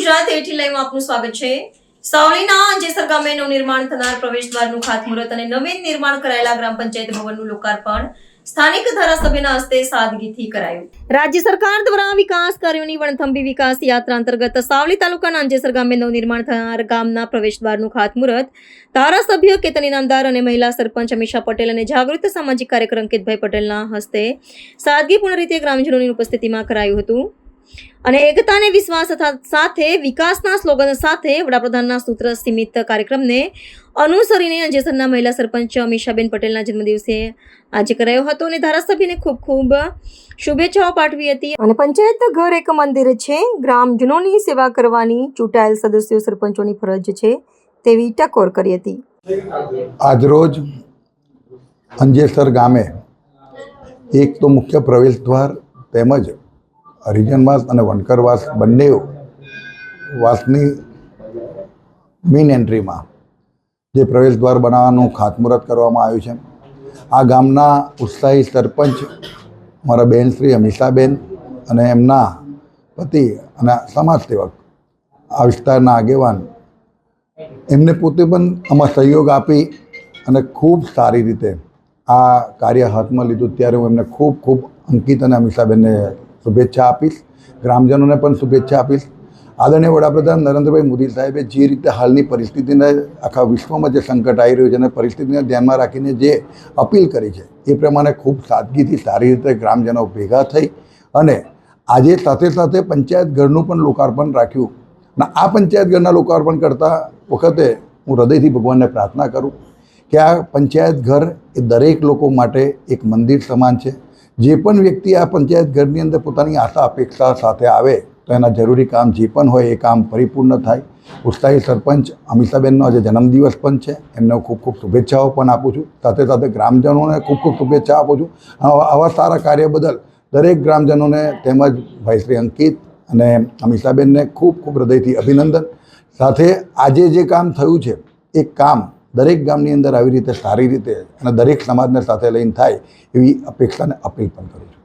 ગુજરાત 18 લાઈવમાં આપનું સ્વાગત છે। સાવલીના અંજેસર ગામે નવનિર્માણ થનાર પ્રવેશદ્વારનું ખાતમુહૂર્ત અને નવીન નિર્માણ કરાયેલા ગ્રામ પંચાયત ભવનનું લોકાર્પણ સ્થાનિક ધારાસભ્યના હસ્તે સાદગીથી કરાયું। રાજ્ય સરકાર દ્વારા વિકાસ કાર્યોની વણથંભી વિકાસ યાત્રા અંતર્ગત સાવલી તાલુકાના અંજેસર ગામે નવનિર્માણ થનાર ગામના પ્રવેશદ્વારનું ખાતમુહૂર્ત ધારાસભ્ય કેતન ઇનામદાર અને મહિલા સરપંચ અમીષા પટેલ અને જાગૃત સામાજિક કાર્યકર અંકિતભાઈ પટેલના હસ્તે સાદગીપૂર્ણ રીતે ગ્રામજનોની ઉપસ્થિતિમાં કરાયું હતું અને એકતા અને વિશ્વાસ સાથે વિકાસના સ્લોગન સાથે વડાપ્રધાનના સૂત્ર સીમિત કાર્યક્રમને અનુસરીને અંજેસરના મહિલા સરપંચ અમીષાબેન પટેલના જન્મદિવસે આજે કરાયો હતો અને ધારાસભ્યને ખૂબ ખૂબ શુભેચ્છાઓ પાઠવી હતી અને પંચાયત ઘર એક મંદિર છે, ગ્રામજનોની સેવા કરવાની ચૂંટાયેલ સદસ્યો સરપંચોની ફરજ છે તેવી ટકોર કરી હતી। આજરોજ અંજેસર ગામે એક તો મુખ્ય પ્રવેશદ્વાર તેમજ હરિજનવાસ અને વણકરવાસ બંને વાસની મેઇન એન્ટ્રીમાં જે પ્રવેશદ્વાર બનાવવાનું ખાતમુહૂર્ત કરવામાં આવ્યું છે। આ ગામના ઉત્સાહી સરપંચ મારા બહેન શ્રી અમીષાબેન અને એમના પતિ અને સમાજ સેવક આ વિસ્તારના આગેવાન એમને પોતે પણ આમાં સહયોગ આપી અને ખૂબ સારી રીતે આ કાર્ય હાથમાં લીધું ત્યારે હું એમને ખૂબ ખૂબ અંકિત અને અમીષાબેનને શુભેચ્છા આપીશ, ગ્રામજનોને પણ શુભેચ્છા આપીશ। આદરણીય વડાપ્રધાન નરેન્દ્રભાઈ મોદી સાહેબે જે રીતે હાલની પરિસ્થિતિને આખા વિશ્વમાં જે સંકટ આવી રહ્યું છે અને પરિસ્થિતિને ધ્યાનમાં રાખીને જે અપીલ કરી છે એ પ્રમાણે ખૂબ સાદગીથી સારી રીતે ગ્રામજનો ભેગા થઈ અને આજે સાથે સાથે પંચાયત ઘરનું પણ લોકાર્પણ રાખ્યું અને આ પંચાયત ઘરના લોકાર્પણ કરતા વખતે હું હૃદયથી ભગવાનને પ્રાર્થના કરું કે આ પંચાયત ઘર એ દરેક લોકો માટે એક મંદિર સમાન છે। જે પણ વ્યક્તિ આ પંચાયત ઘરની અંદર પોતાની આશા અપેક્ષા સાથે આવે તો એના જરૂરી કામ જે પણ હોય એ કામ પરિપૂર્ણ થાય। ઉત્સાહી સરપંચ અમીષાબેનનો આજે જન્મદિવસ પણ છે, એમને ખૂબ ખૂબ શુભેચ્છાઓ પણ આપું છું, સાથે સાથે ગ્રામજનોને ખૂબ ખૂબ શુભેચ્છા આપું છું। આવા સારા કાર્ય બદલ દરેક ગ્રામજનોને તેમજ ભાઈ શ્રી અંકિત અને અમીષાબેનને ખૂબ ખૂબ હૃદયથી અભિનંદન। સાથે આજે જે કામ થયું છે એ કામ દરેક ગામની અંદર આવી રીતે સારી રીતે અને દરેક સમાજને સાથે લઈને થાય એવી અપેક્ષા અને અપીલ પણ કરું છું।